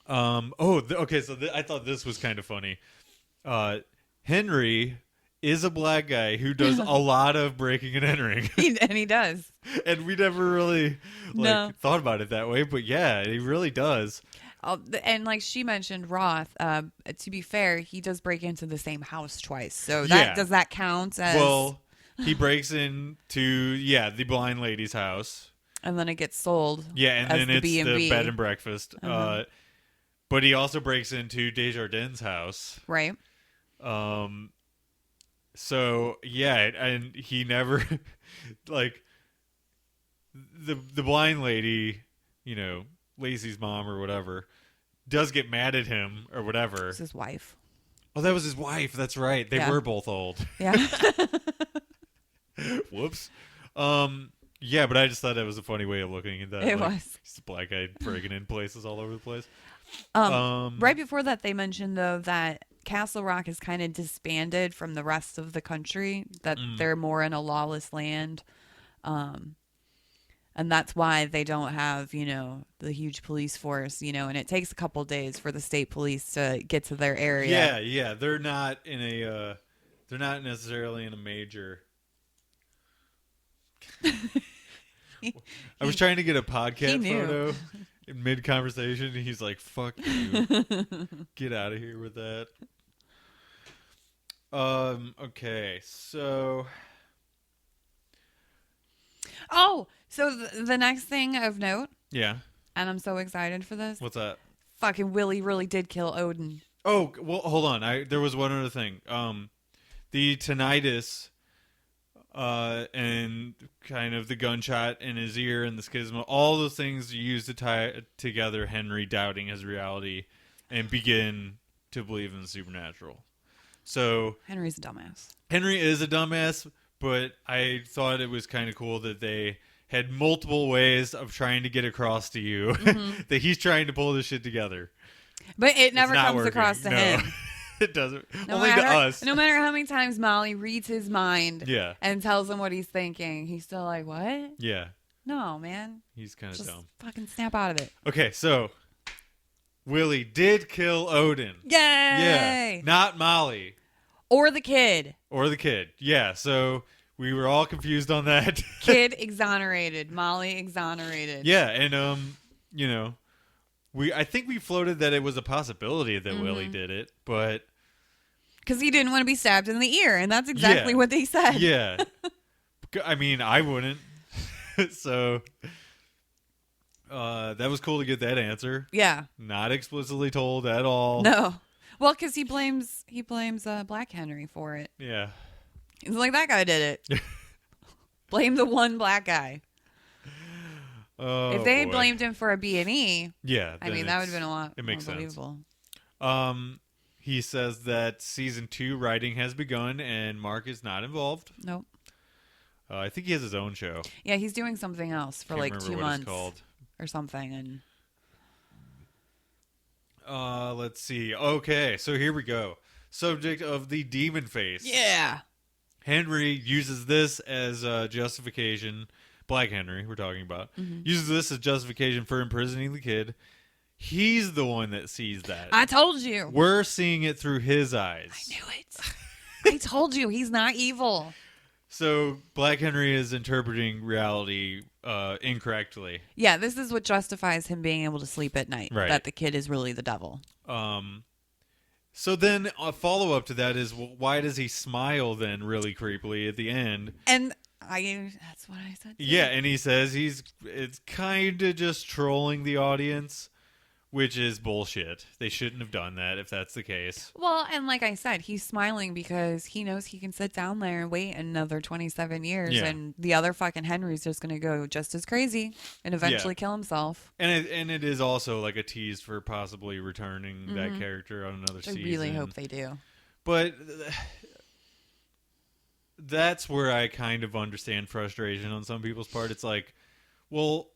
Okay, so I thought this was kind of funny. Henry is a black guy who does a lot of breaking and entering. And he does. And we never really thought about it that way, but yeah, he really does. And like she mentioned, Roth, to be fair, he does break into the same house twice. So does that count as... Well, he breaks into, the blind lady's house. And then it gets sold. Yeah, and then it's B&B. the bed and breakfast. But he also breaks into Desjardins' house. Right. So yeah, and he never like the blind lady, Lacey's mom or whatever, does get mad at him or whatever. It's his wife. Oh, that was his wife. That's right. They were both old. Yeah. Whoops. Yeah, but I just thought that was a funny way of looking at that. It was. He's a black guy breaking in places all over the place. Right before that, they mentioned, though, that Castle Rock is kind of disbanded from the rest of the country, that they're more in a lawless land. And that's why they don't have, the huge police force, and it takes a couple days for the state police to get to their area. Yeah. They're not necessarily in a major. I was trying to get a podcast photo in mid-conversation, and he's like, fuck you. Get out of here with that. Okay, so... Oh, so the next thing of note. Yeah. And I'm so excited for this. What's that? Fucking Willie really did kill Odin. Oh, well, hold on. There was one other thing. The tinnitus, and kind of the gunshot in his ear and the schisma, all those things used to tie together Henry doubting his reality and begin to believe in the supernatural. So Henry's a dumbass. Henry is a dumbass, but I thought it was kind of cool that they had multiple ways of trying to get across to you that he's trying to pull this shit together. But it never comes working. across to him. It doesn't. Only to us. No matter how many times Molly reads his mind and tells him what he's thinking, he's still like, what? Yeah. No, man. He's kind of dumb. Fucking snap out of it. Okay, so Willie did kill Odin. Yay! Yeah. Not Molly. Or the kid. Yeah, so we were all confused on that. Kid exonerated. Molly exonerated. Yeah, and I think we floated that it was a possibility that Willie did it, but because he didn't want to be stabbed in the ear, and that's exactly what they said. Yeah. I wouldn't. So that was cool to get that answer. Yeah. Not explicitly told at all. No. Well, because he blames Black Henry for it. Yeah. He's like, that guy did it. Blame the one black guy. Oh, if they had boy. blamed him for a B&E, Yeah, I mean, that would have been a lot it more makes sense. believable. He says that season 2 writing has begun and Mark is not involved. Nope. I think he has his own show. Yeah, he's doing something else for Can't like remember 2 what months it's called. or something. And Let's see. Okay, so here we go. Subject of the demon face. yeah. Henry uses this as justification. Black Henry, we're talking about. Uses this as justification for imprisoning the kid. He's the one that sees that. I told you. We're seeing it through his eyes. I knew it. I told you. He's not evil. So Black Henry is interpreting reality incorrectly. Yeah, this is what justifies him being able to sleep at night. Right. That the kid is really the devil. So then a follow-up to that is, well, why does he smile then really creepily at the end? And that's what I said. Yeah, and he says it's kind of just trolling the audience, which is bullshit. They shouldn't have done that if that's the case. Well, and like I said, he's smiling because he knows he can sit down there and wait another 27 years, Yeah. and the other fucking Henry's just going to go just as crazy and eventually kill himself. And it is also like a tease for possibly returning that character on another I season. really hope they do. But that's where I kind of understand frustration on some people's part. It's like, well,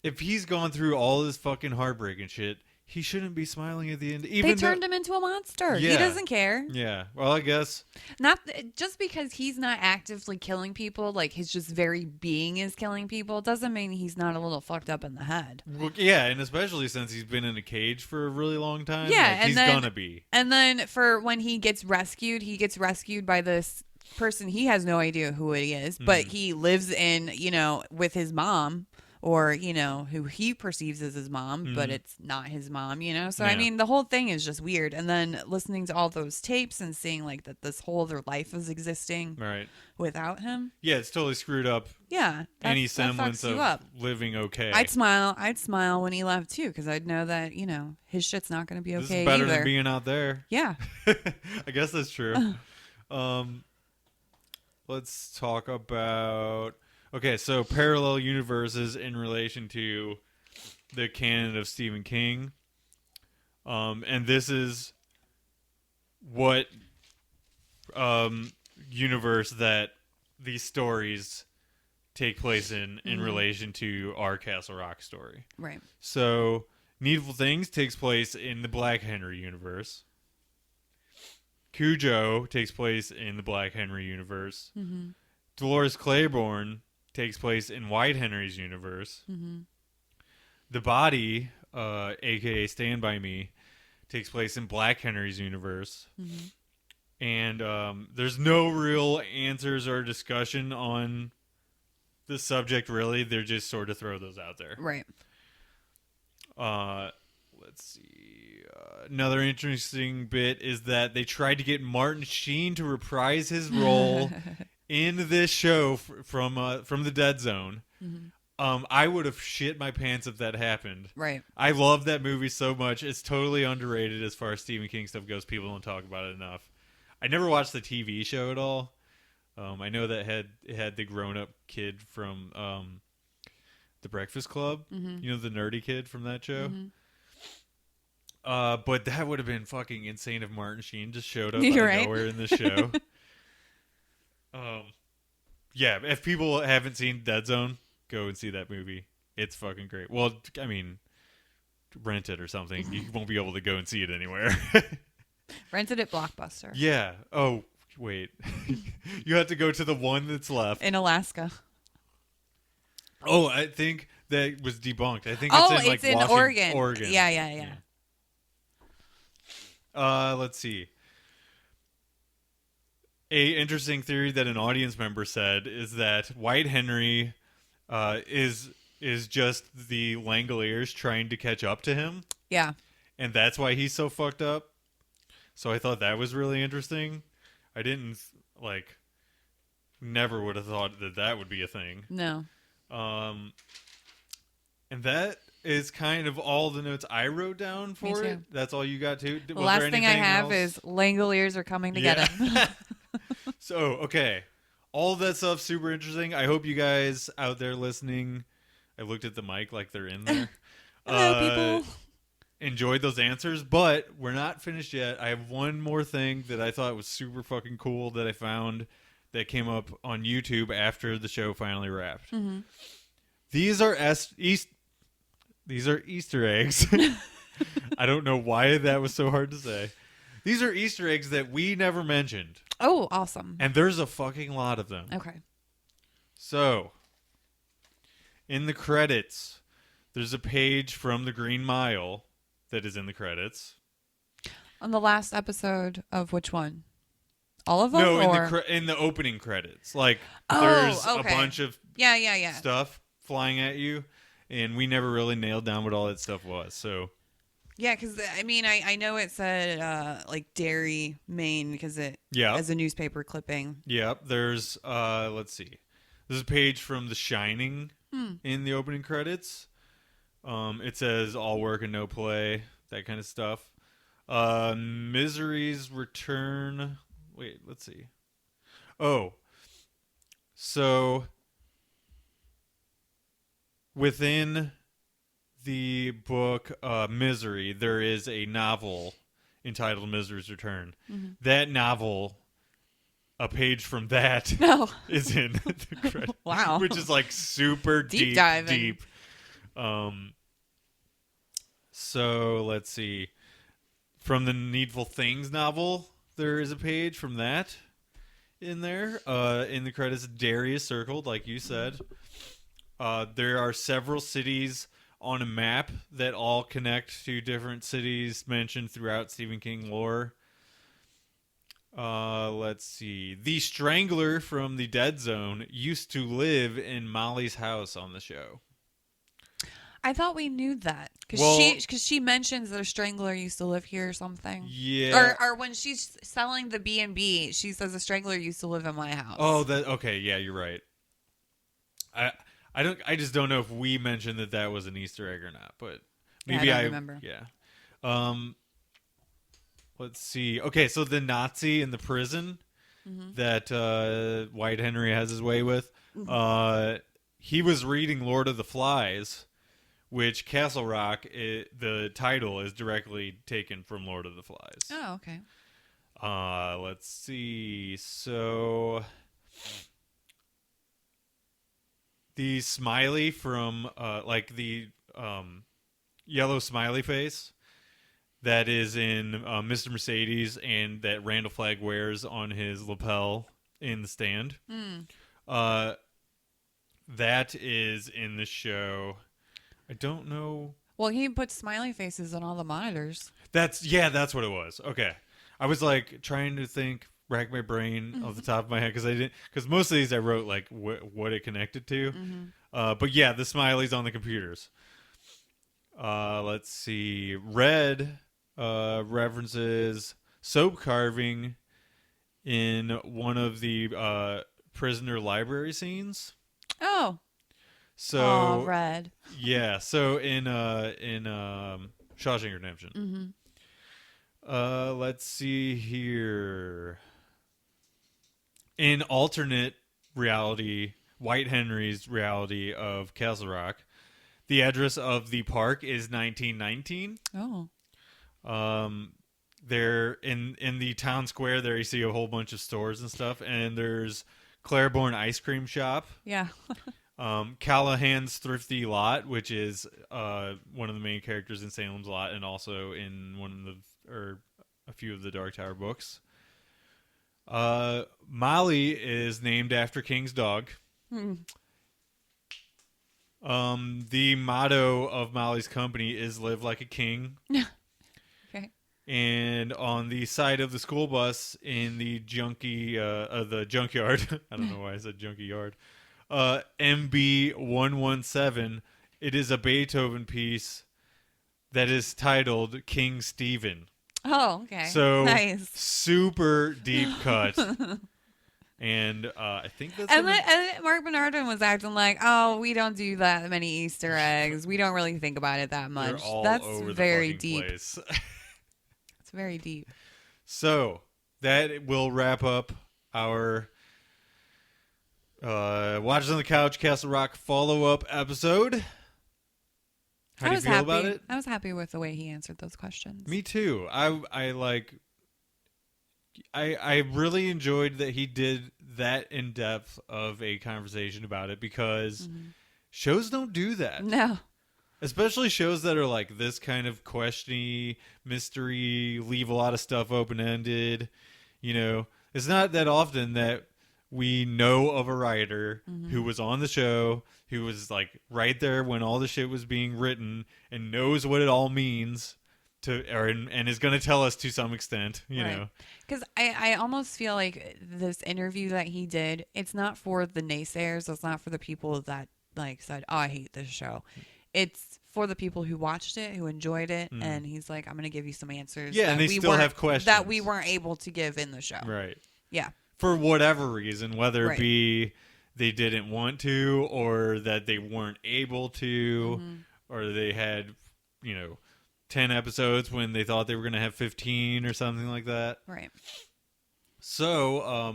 if he's gone through all this fucking heartbreak and shit, he shouldn't be smiling at the end. They turned him into a monster. He Yeah. doesn't care. Yeah. Well, I guess. Not just because he's not actively killing people, like his just very being is killing people, doesn't mean he's not a little fucked up in the head. Well, yeah, and especially since he's been in a cage for a really long time. Yeah, like, and he's then- gonna be. And then for when he gets rescued by this person. He has no idea who he is, but he lives in, with his mom. Or, who he perceives as his mom, but it's not his mom, So, Yeah. I mean, the whole thing is just weird. And then listening to all those tapes and seeing, like, that this whole other life is existing Right. without him. Yeah, it's totally screwed up Yeah. any that semblance fucks you of up. living okay. I'd smile when he left, too, because I'd know that, his shit's not going to be This okay is better either. than being out there. Yeah. I guess that's true. Let's talk about... Okay, so parallel universes in relation to the canon of Stephen King. And this is what universe that these stories take place in relation to our Castle Rock story. Right. So, Needful Things takes place in the Black Henry universe. Cujo takes place in the Black Henry universe. Mm-hmm. Dolores Claiborne takes place in White Henry's universe. Mm-hmm. The Body, a.k.a. Stand By Me, takes place in Black Henry's universe. Mm-hmm. And there's no real answers or discussion on the subject, really. They're just sort of throw those out there. Right. Let's see. Another interesting bit is that they tried to get Martin Sheen to reprise his role in this show from the Dead Zone. Mm-hmm. I would have shit my pants if that happened. Right. I love that movie so much. It's totally underrated as far as Stephen King stuff goes. People don't talk about it enough. I never watched the TV show at all. I know that it had the grown-up kid from The Breakfast Club. Mm-hmm. The nerdy kid from that show. Mm-hmm. But that would have been fucking insane if Martin Sheen just showed up You're out of right. nowhere in this show. Yeah, if people haven't seen Dead Zone, go and see that movie. It's fucking great. Well, I mean, rent it or something. You won't be able to go and see it anywhere. Rented at Blockbuster. Yeah. Oh, wait. You have to go to the one that's left. In Alaska. Oh, I think that was debunked. I think It's in Oregon. Oregon. Yeah. Let's see. A interesting theory that an audience member said is that White Henry is just the Langoliers trying to catch up to him, Yeah. and that's why he's so fucked up. So I thought that was really interesting. I didn't never would have thought that would be a thing. No. And that is kind of all the notes I wrote down for too. it. That's all you got too? The last thing I have is Langoliers are coming to get him. So, okay. All of that stuff super interesting. I hope you guys out there listening I looked at the mic like they're in there. Hello, people. Enjoyed those answers, but we're not finished yet. I have one more thing that I thought was super fucking cool that I found that came up on YouTube after the show finally wrapped. Mm-hmm. These are Easter eggs. I don't know why that was so hard to say. These are Easter eggs that we never mentioned. Oh, awesome. And there's a fucking lot of them. Okay. So, in the credits, there's a page from the Green Mile that is in the credits. On the last episode of which one? All of them? No, or? in the opening credits. Like, Oh, there's okay. a bunch of yeah. stuff flying at you, and we never really nailed down what all that stuff was. So, yeah, because I mean, I know it said like Derry, Maine, because it as a newspaper clipping. Yep. There's let's see. There's a page from The Shining in the opening credits. It says all work and no play, that kind of stuff. Misery's Return. Wait, let's see. Oh, so within the book Misery, there is a novel entitled Misery's Return. Mm-hmm. That novel, a page from that is in the credits. Wow. Which is like super deep. So let's see. From the Needful Things novel, there is a page from that in there. In the credits, Derry is circled, like you said. There are several cities on a map that all connect to different cities mentioned throughout Stephen King lore. Let's see. The Strangler from the Dead Zone used to live in Molly's house on the show. I thought we knew that because she mentions that a strangler used to live here or something. Yeah. Or when she's selling the B&B, she says a strangler used to live in my house. Oh, okay. Yeah, you're right. I just don't know if we mentioned that was an Easter egg or not, but maybe I don't remember. Yeah. Let's see. Okay, so the Nazi in the prison that White Henry has his way with, he was reading Lord of the Flies, which Castle Rock, the title is directly taken from Lord of the Flies. Oh, okay. Let's see. So the smiley from like the yellow smiley face that is in Mr. Mercedes and that Randall Flagg wears on his lapel in The Stand. That is in the show. I don't know. Well, he put smiley faces on all the monitors. That's what it was. Okay. I was like trying to rack my brain off the top of my head because most of these I wrote like what it connected to. But yeah, the smileys on the computers. Let's see. Red references soap carving in one of the prisoner library scenes. Oh. So Red. Yeah, so in Shawshank Redemption. Let's see here. In alternate reality, White Henry's reality of Castle Rock, the address of the park is 1919. Oh. There in the town square there you see a whole bunch of stores and stuff, and there's Claiborne Ice Cream Shop. Yeah. Callahan's Thrifty Lot, which is one of the main characters in Salem's Lot, and also in a few of the Dark Tower books. Molly is named after King's dog. The motto of Molly's company is "Live like a king." Okay. And on the side of the school bus in the the junkyard, I don't know why I said junkie yard. MB 117. It is a Beethoven piece that is titled King Stephen. Oh, okay. So nice. Super deep cut. And I think that's and Marc Bernardin was acting like, oh, we don't do that many Easter eggs. We don't really think about it that much. All that's over very the deep. place. It's very deep. So that will wrap up our Watches on the Couch, Castle Rock follow-up episode. How do you feel about it? I was happy with the way he answered those questions. Me too. I really enjoyed that he did that in depth of a conversation about it, because shows don't do that. No. Especially shows that are like this kind of questiony, mystery, leave a lot of stuff open-ended. You know, it's not that often that we know of a writer who was on the show, who was like right there when all the shit was being written and knows what it all means and is going to tell us to some extent, you know. Because I almost feel like this interview that he did, it's not for the naysayers. It's not for the people that like said, oh, I hate this show. It's for the people who watched it, who enjoyed it, and he's like, I'm going to give you some answers. Yeah, and they still have questions. That we weren't able to give in the show. Right. Yeah. For whatever reason, whether it be they didn't want to, or that they weren't able to, or they had, 10 episodes when they thought they were going to have 15 or something like that. Right. So,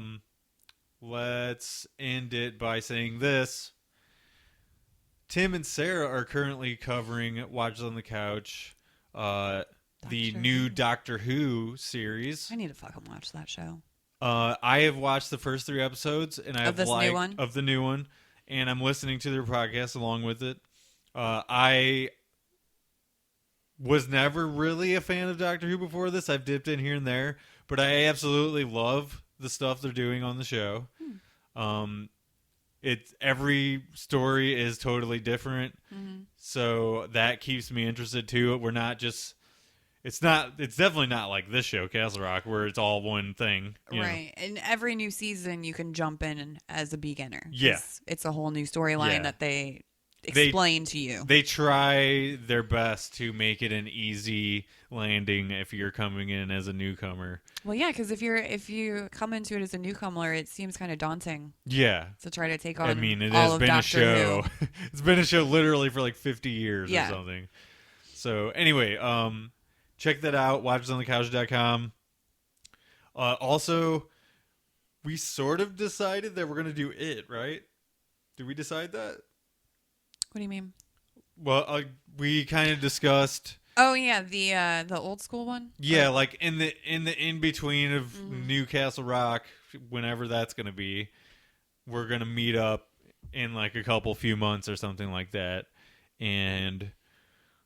let's end it by saying this. Tim and Sarah are currently covering Watches on the Couch, the new Doctor Who series. I need to fucking watch that show. I have watched the first 3 episodes, and of the new one, and I'm listening to their podcast along with it. I was never really a fan of Doctor Who before this. I've dipped in here and there, but I absolutely love the stuff they're doing on the show. It's every story is totally different, so that keeps me interested too. We're not just. It's definitely not like this show, Castle Rock, where it's all one thing. Right. And every new season you can jump in as a beginner. Yeah. It's a whole new storyline that they explain to you. They try their best to make it an easy landing if you're coming in as a newcomer. Well, yeah, because if you come into it as a newcomer, it seems kind of daunting. Yeah. To try to take on it all has of been Doctor a show. Who. It's been a show literally for like 50 years or something. So anyway, check that out, watchesonthecouch.com. Also, we sort of decided that we're going to do it, right? Did we decide that? What do you mean? Well, we kind of discussed... Oh, yeah, the old school one? Yeah, like in the in-between of Newcastle Rock, whenever that's going to be, we're going to meet up in like a few months or something like that. And...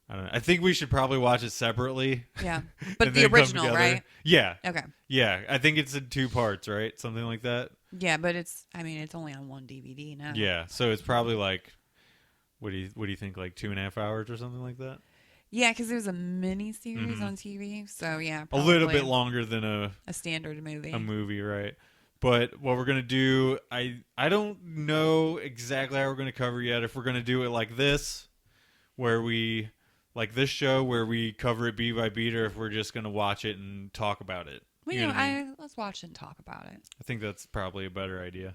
I don't know. I think we should probably watch it separately. Yeah. But the original, right? Yeah. Okay. Yeah. I think it's in 2 parts, right? Something like that. Yeah, but it's only on 1 DVD now. Yeah. So it's probably like, what do you think? Like 2.5 hours or something like that? Yeah, because it was a mini series on TV. So yeah. A little bit longer than a standard movie. A movie, right? But what we're going to do, I don't know exactly how we're going to cover yet. If we're going to do it like this, where we... like this show where we cover it beat by beat, or if we're just going to watch it and talk about it. Well, let's watch and talk about it. I think that's probably a better idea.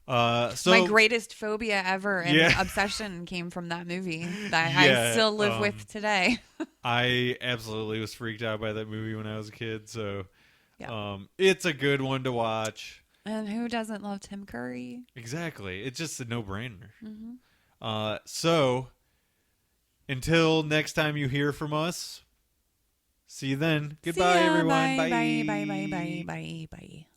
My greatest phobia ever and obsession came from that movie that I still live with today. I absolutely was freaked out by that movie when I was a kid, so it's a good one to watch. And who doesn't love Tim Curry? Exactly. It's just a no-brainer. So... until next time you hear from us, see you then. Goodbye, everyone. Bye. Bye. Bye. Bye. Bye. Bye. Bye.